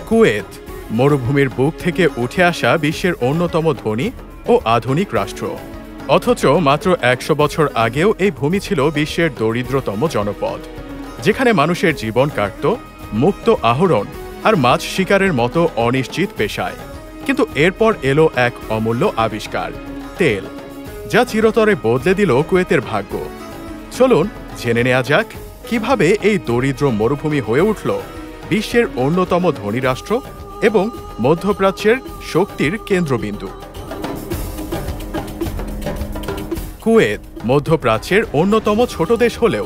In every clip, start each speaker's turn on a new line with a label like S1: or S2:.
S1: Kuwait মরুভূমির বুক থেকে উঠে আসা বিশ্বের অন্যতম ধনী ও আধুনিক রাষ্ট্র। অথচ মাত্র ১০০ বছর আগেও এই ভূমি ছিল বিশ্বের দরিদ্রতম জনপদ, যেখানে মানুষের জীবন কাটত মুক্ত আহরণ আর মাছ শিকারের মতো অনিশ্চিত পেশায়। কিন্তু এরপর এলো এক অমূল্য আবিষ্কার, তেল, যা চিরতরে বদলে দিল কুয়েতের ভাগ্য। চলুন জেনে নেওয়া যাক কিভাবে এই দরিদ্র মরুভূমি হয়ে উঠল বিশ্বের অন্যতম ধনী রাষ্ট্র এবং মধ্যপ্রাচ্যের শক্তির কেন্দ্রবিন্দু। কুয়েত মধ্যপ্রাচ্যের অন্যতম ছোট দেশ হলেও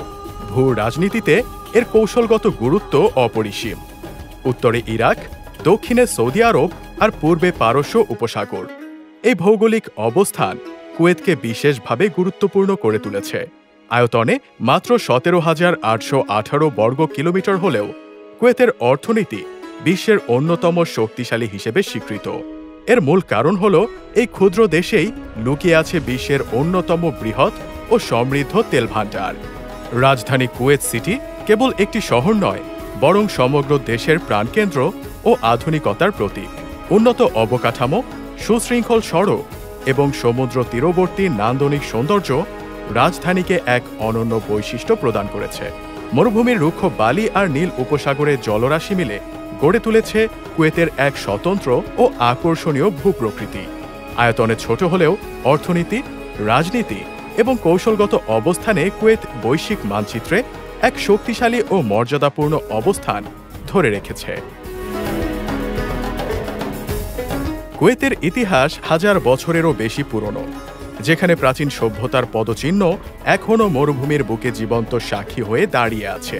S1: ভূ রাজনীতিতে এর কৌশলগত গুরুত্ব অপরিসীম। উত্তরে ইরাক, দক্ষিণে সৌদি আরব আর পূর্বে পারস্য উপসাগর। এই ভৌগোলিক অবস্থান কুয়েতকে বিশেষভাবে গুরুত্বপূর্ণ করে তুলেছে। আয়তনে মাত্র ১৭,৮১৮ বর্গ কিলোমিটার হলেও কুয়েতের অর্থনীতি বিশ্বের অন্যতম শক্তিশালী হিসেবে স্বীকৃত। এর মূল কারণ হল এই ক্ষুদ্র দেশেই লুকিয়ে আছে বিশ্বের অন্যতম বৃহৎ ও সমৃদ্ধ তেল ভাণ্ডার। রাজধানী কুয়েত সিটি কেবল একটি শহর নয়, বরং সমগ্র দেশের প্রাণকেন্দ্র ও আধুনিকতার প্রতীক। উন্নত অবকাঠামো, সুশৃঙ্খল সড়ক এবং সমুদ্র তীরবর্তী নান্দনিক সৌন্দর্য রাজধানীকে এক অনন্য বৈশিষ্ট্য প্রদান করেছে। মরুভূমির রুক্ষ বালি আর নীল উপসাগরের জলরাশি মিলে গড়ে তুলেছে কুয়েতের এক স্বতন্ত্র ও আকর্ষণীয় ভূপ্রকৃতি। আয়তনে ছোট হলেও অর্থনীতি, রাজনীতি এবং কৌশলগত অবস্থানে কুয়েত বৈশ্বিক মানচিত্রে এক শক্তিশালী ও মর্যাদাপূর্ণ অবস্থান ধরে রেখেছে। কুয়েতের ইতিহাস হাজার বছরেরও বেশি পুরনো, যেখানে প্রাচীন সভ্যতার পদচিহ্ন এখনও মরুভূমির বুকে জীবন্ত সাক্ষী হয়ে দাঁড়িয়ে আছে।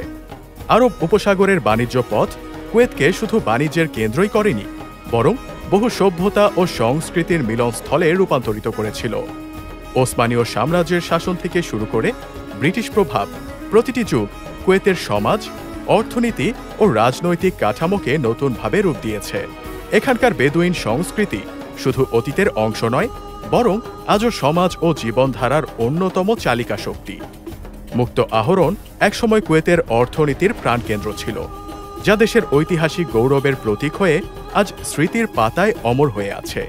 S1: আরব উপসাগরের বাণিজ্য পথ কুয়েতকে শুধু বাণিজ্যের কেন্দ্রই করেনি, বরং বহু সভ্যতা ও সংস্কৃতির মিলনস্থলে রূপান্তরিত করেছিল। ওসমানীয় সাম্রাজ্যের শাসন থেকে শুরু করে ব্রিটিশ প্রভাব, প্রতিটি যুগ কুয়েতের সমাজ, অর্থনীতি ও রাজনৈতিক কাঠামোকে নতুনভাবে রূপ দিয়েছে। এখানকার বেদুইন সংস্কৃতি শুধু অতীতের অংশ নয়, বরং আজও সমাজ ও জীবনধারার অন্যতম চালিকা শক্তি। মুক্ত আহরণ একসময় কুয়েতের অর্থনীতির প্রাণকেন্দ্র ছিল, যা দেশের ঐতিহাসিক গৌরবের প্রতীক হয়ে আজ স্মৃতির পাতায় অমর হয়ে আছে।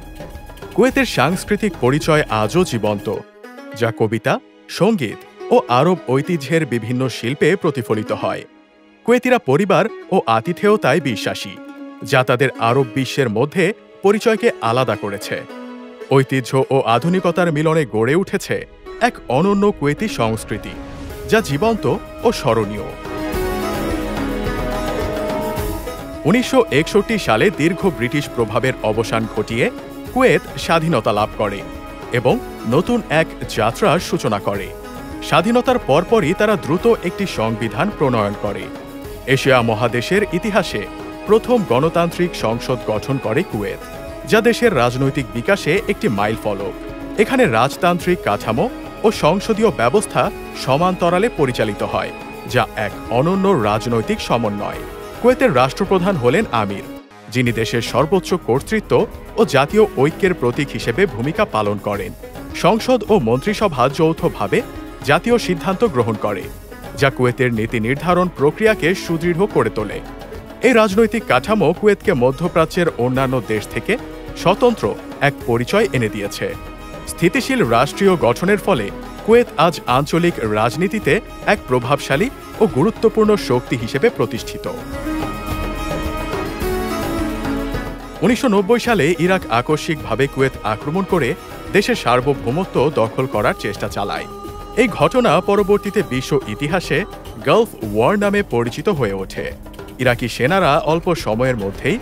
S1: কুয়েতের সাংস্কৃতিক পরিচয় আজও জীবন্ত, যা কবিতা, সঙ্গীত ও আরব ঐতিহ্যের বিভিন্ন শিল্পে প্রতিফলিত হয়। কুয়েতিরা পরিবার ও আতিথেয়তায় বিশ্বাসী, যা তাদের আরব বিশ্বের মধ্যে পরিচয়কে আলাদা করেছে। ঐতিহ্য ও আধুনিকতার মিলনে গড়ে উঠেছে এক অনন্য কুয়েতি সংস্কৃতি, যা জীবন্ত ও স্মরণীয়। ১৯৬১ সালে দীর্ঘ ব্রিটিশ প্রভাবের অবসান ঘটিয়ে কুয়েত স্বাধীনতা লাভ করে এবং নতুন এক যাত্রার সূচনা করে। স্বাধীনতার পরপরই তারা দ্রুত একটি সংবিধান প্রণয়ন করে। এশিয়া মহাদেশের ইতিহাসে প্রথম গণতান্ত্রিক সংসদ গঠন করে কুয়েত, যা দেশের রাজনৈতিক বিকাশে একটি মাইলফলক। এখানে রাজতান্ত্রিক কাঠামো ও সংসদীয় ব্যবস্থা সমান্তরালে পরিচালিত হয়, যা এক অনন্য রাজনৈতিক সমন্বয়। কুয়েতের রাষ্ট্রপ্রধান হলেন আমির, যিনি দেশের সর্বোচ্চ কর্তৃত্ব ও জাতীয় ঐক্যের প্রতীক হিসেবে ভূমিকা পালন করেন। সংসদ ও মন্ত্রিসভা যৌথভাবে জাতীয় সিদ্ধান্ত গ্রহণ করে, যা কুয়েতের নীতি নির্ধারণ প্রক্রিয়াকে সুদৃঢ় করে তোলে। এই রাজনৈতিক কাঠামো কুয়েতকে মধ্যপ্রাচ্যের অন্যান্য দেশ থেকে স্বতন্ত্র এক পরিচয় এনে দিয়েছে। স্থিতিশীল রাষ্ট্রীয় গঠনের ফলে কুয়েত আজ আঞ্চলিক রাজনীতিতে এক প্রভাবশালী ও গুরুত্বপূর্ণ শক্তি হিসেবে প্রতিষ্ঠিত। ১৯৯০ সালে ইরাক আকস্মিকভাবে কুয়েত আক্রমণ করে দেশের সার্বভৌমত্ব দখল করার চেষ্টা চালায়। এই ঘটনা পরবর্তীতে বিশ্ব ইতিহাসে গালফ ওয়ার নামে পরিচিত হয়ে ওঠে। ইরাকি সেনারা অল্প সময়ের মধ্যেই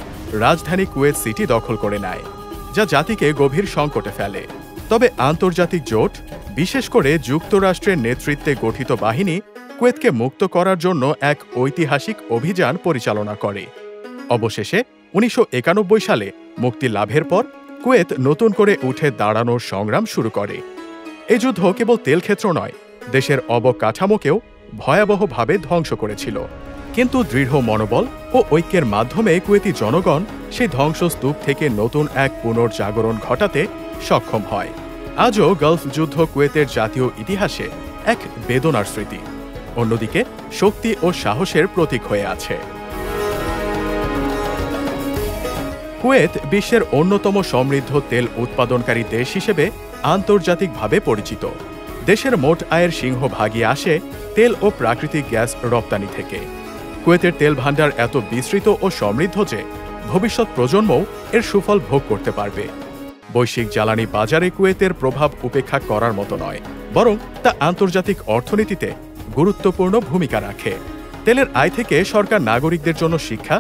S1: রাজধানী কুয়েত সিটি দখল করে নেয়, যা জাতিকে গভীর সংকটে ফেলে। তবে আন্তর্জাতিক জোট, বিশেষ করে যুক্তরাষ্ট্রের নেতৃত্বে গঠিত বাহিনী কুয়েতকে মুক্ত করার জন্য এক ঐতিহাসিক অভিযান পরিচালনা করে। অবশেষে ১৯৯১ সালে মুক্তি লাভের পর কুয়েত নতুন করে উঠে দাঁড়ানোর সংগ্রাম শুরু করে। এই যুদ্ধ কেবল তেলক্ষেত্র নয়, দেশের অবকাঠামোকেও ভয়াবহভাবে ধ্বংস করেছিল। কিন্তু দৃঢ় মনোবল ও ঐক্যের মাধ্যমে কুয়েতি জনগণ সেই ধ্বংসস্তূপ থেকে নতুন এক পুনর্জাগরণ ঘটাতে সক্ষম হয়। আজও গালফ যুদ্ধ কুয়েতের জাতীয় ইতিহাসে এক বেদনার স্মৃতি, অন্যদিকে শক্তি ও সাহসের প্রতীক হয়ে আছে। কুয়েত বিশ্বের অন্যতম সমৃদ্ধ তেল উৎপাদনকারী দেশ হিসেবে আন্তর্জাতিকভাবে পরিচিত। দেশের মোট আয়ের সিংহভাগই আসে তেল ও প্রাকৃতিক গ্যাস রপ্তানি থেকে। কুয়েতের তেল ভাণ্ডার এত বিস্তৃত ও সমৃদ্ধ যে ভবিষ্যৎ প্রজন্মও এর সুফল ভোগ করতে পারবে। বৈশ্বিক জ্বালানি বাজারে কুয়েতের প্রভাব উপেক্ষা করার মতো নয়, বরং তা আন্তর্জাতিক অর্থনীতিতে গুরুত্বপূর্ণ ভূমিকা রাখে। তেলের আয় থেকে সরকার নাগরিকদের জন্য শিক্ষা,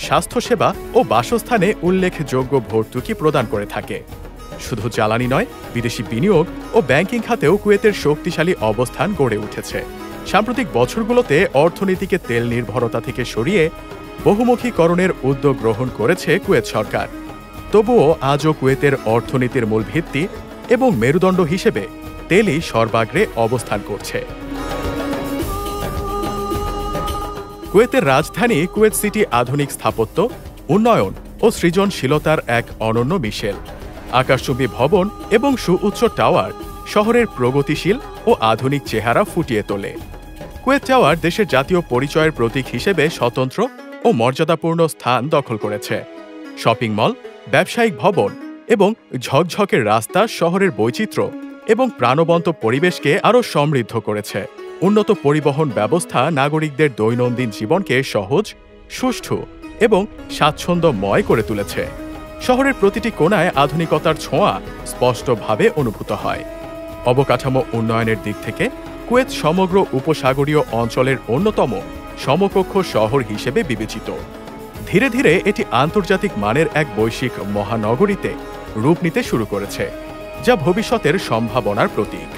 S1: স্বাস্থ্যসেবা ও বাসস্থানে উল্লেখযোগ্য ভর্তুকি প্রদান করে থাকে। শুধু জ্বালানি নয়, বিদেশি বিনিয়োগ ও ব্যাংকিং খাতেও কুয়েতের শক্তিশালী অবস্থান গড়ে উঠেছে। সাম্প্রতিক বছরগুলোতে অর্থনীতিকে তেল নির্ভরতা থেকে সরিয়ে বহুমুখীকরণের উদ্যোগ গ্রহণ করেছে কুয়েত সরকার। তবুও আজও কুয়েতের অর্থনীতির মূল ভিত্তি এবং মেরুদণ্ড হিসেবে তেলই সর্বাগ্রে অবস্থান করছে। কুয়েতের রাজধানী কুয়েত সিটি আধুনিক স্থাপত্য, উন্নয়ন ও সৃজনশীলতার এক অনন্য মিশেল। আকাশচুম্বী ভবন এবং সুউচ্চ টাওয়ার শহরের প্রগতিশীল ও আধুনিক চেহারা ফুটিয়ে তোলে। কুয়েত টাওয়ার দেশের জাতীয় পরিচয়ের প্রতীক হিসেবে স্বতন্ত্র ও মর্যাদাপূর্ণ স্থান দখল করেছে। শপিং মল, ব্যবসায়িক ভবন এবং ঝকঝকের রাস্তা শহরের বৈচিত্র্য এবং প্রাণবন্ত পরিবেশকে আরও সমৃদ্ধ করেছে। উন্নত পরিবহন ব্যবস্থা নাগরিকদের দৈনন্দিন জীবনকে সহজ, সুষ্ঠু এবং স্বাচ্ছন্দ্যময় করে তুলেছে। শহরের প্রতিটি কোণায় আধুনিকতার ছোঁয়া স্পষ্টভাবে অনুভূত হয়। অবকাঠামো উন্নয়নের দিক থেকে কুয়েত সমগ্র উপসাগরীয় অঞ্চলের অন্যতম সমকক্ষ শহর হিসেবে বিবেচিত। ধীরে ধীরে এটি আন্তর্জাতিক মানের এক বৈশ্বিক মহানগরীতে রূপ নিতে শুরু করেছে, যা ভবিষ্যতের সম্ভাবনার প্রতীক।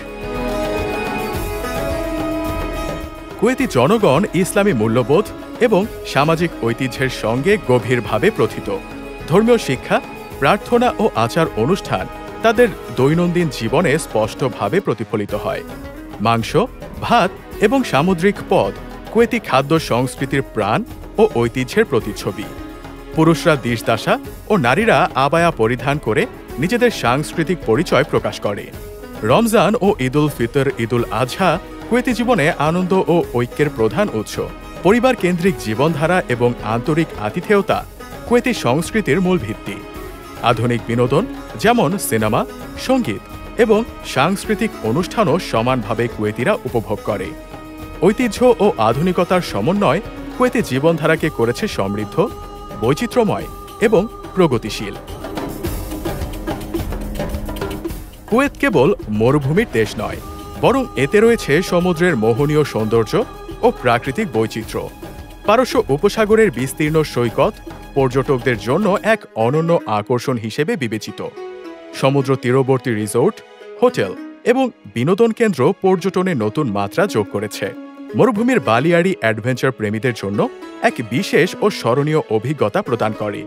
S1: কুয়েতি জনগণ ইসলামী মূল্যবোধ এবং সামাজিক ঐতিহ্যের সঙ্গে গভীরভাবে প্রথিত। ধর্মীয় শিক্ষা, প্রার্থনা ও আচার অনুষ্ঠান তাদের দৈনন্দিন জীবনে স্পষ্টভাবে প্রতিফলিত হয়। মাংস, ভাত এবং সামুদ্রিক পদ কুয়েতি খাদ্য সংস্কৃতির প্রাণ ও ঐতিহ্যের প্রতিচ্ছবি। পুরুষরা দিশদাসা ও নারীরা আবায়া পরিধান করে নিজেদের সাংস্কৃতিক পরিচয় প্রকাশ করে। রমজান ও ঈদুল ফিতর, ঈদুল আজহা কুয়েতি জীবনে আনন্দ ও ঐক্যের প্রধান উৎস। পরিবার কেন্দ্রিক জীবনধারা এবং আন্তরিক আতিথেয়তা কুয়েতি সংস্কৃতির মূল ভিত্তি। আধুনিক বিনোদন যেমন সিনেমা, সঙ্গীত এবং সাংস্কৃতিক অনুষ্ঠানও সমানভাবে কুয়েতিরা উপভোগ করে। ঐতিহ্য ও আধুনিকতার সমন্বয় কুয়েতি জীবনধারাকে করেছে সমৃদ্ধ, বৈচিত্র্যময় এবং প্রগতিশীল। কুয়েত কেবল মরুভূমির দেশ নয়, বরং এতে রয়েছে সমুদ্রের মোহনীয় সৌন্দর্য ও প্রাকৃতিক বৈচিত্র্য। পারস্য উপসাগরের বিস্তীর্ণ সৈকত পর্যটকদের জন্য এক অনন্য আকর্ষণ হিসেবে বিবেচিত। সমুদ্র তীরবর্তী রিসোর্ট, হোটেল এবং বিনোদন কেন্দ্র পর্যটনে নতুন মাত্রা যোগ করেছে। মরুভূমির বালিয়াড়ি অ্যাডভেঞ্চার প্রেমীদের জন্য এক বিশেষ ও স্মরণীয় অভিজ্ঞতা প্রদান করে।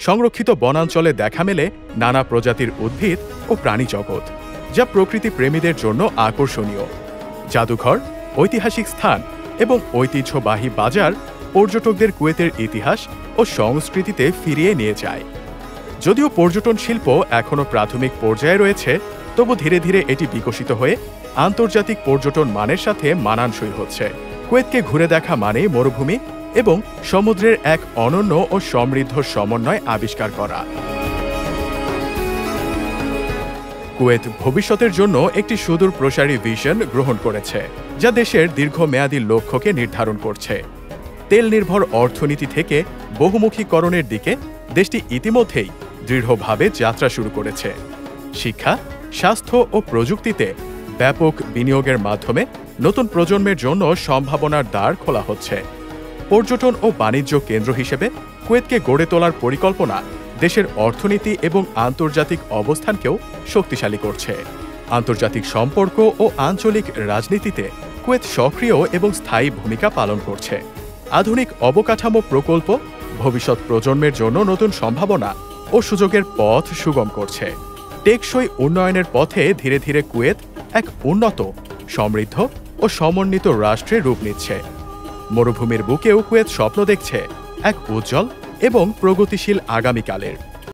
S1: সংরক্ষিত বনাঞ্চলে দেখা মেলে নানা প্রজাতির উদ্ভিদ ও প্রাণী জগৎ, যা প্রকৃতি প্রেমীদের জন্য আকর্ষণীয়। জাদুঘর, ঐতিহাসিক স্থান এবং ঐতিহ্যবাহী বাজার পর্যটকদের কুয়েতের ইতিহাস ও সংস্কৃতিতে ফিরিয়ে নিয়ে যায়। যদিও পর্যটন শিল্প এখনও প্রাথমিক পর্যায়ে রয়েছে, তবু ধীরে ধীরে এটি বিকশিত হয়ে আন্তর্জাতিক পর্যটন মানের সাথে মানানসই হচ্ছে। কুয়েতকে ঘুরে দেখা মানেই মরুভূমি এবং সমুদ্রের এক অনন্য ও সমৃদ্ধ সমন্বয় আবিষ্কার করা। কুয়েত ভবিষ্যতের জন্য একটি সুদূর প্রসারী ভিশন গ্রহণ করেছে, যা দেশের দীর্ঘমেয়াদী লক্ষ্যকে নির্ধারণ করছে। তেল নির্ভর অর্থনীতি থেকে বহুমুখীকরণের দিকে দেশটি ইতিমধ্যেই দৃঢ়ভাবে যাত্রা শুরু করেছে। শিক্ষা, স্বাস্থ্য ও প্রযুক্তিতে ব্যাপক বিনিয়োগের মাধ্যমে নতুন প্রজন্মের জন্য সম্ভাবনার দ্বার খোলা হচ্ছে। পর্যটন ও বাণিজ্য কেন্দ্র হিসেবে কুয়েতকে গড়ে তোলার পরিকল্পনা দেশের অর্থনীতি এবং আন্তর্জাতিক অবস্থানকেও শক্তিশালী করছে। আন্তর্জাতিক সম্পর্ক ও আঞ্চলিক রাজনীতিতে কুয়েত সক্রিয় এবং স্থায়ী ভূমিকা পালন করছে। আধুনিক অবকাঠামো প্রকল্প ভবিষ্যৎ প্রজন্মের জন্য নতুন সম্ভাবনা ও সুযোগের পথ সুগম করছে। টেকসই উন্নয়নের পথে ধীরে ধীরে কুয়েত এক উন্নত, সমৃদ্ধ ও সমন্বিত রাষ্ট্রে রূপ নিচ্ছে। মরুভূমির বুকেও কুয়েত স্বপ্ন দেখছে এক উজ্জ্বল এবং প্রগতিশীল আগামীকালের।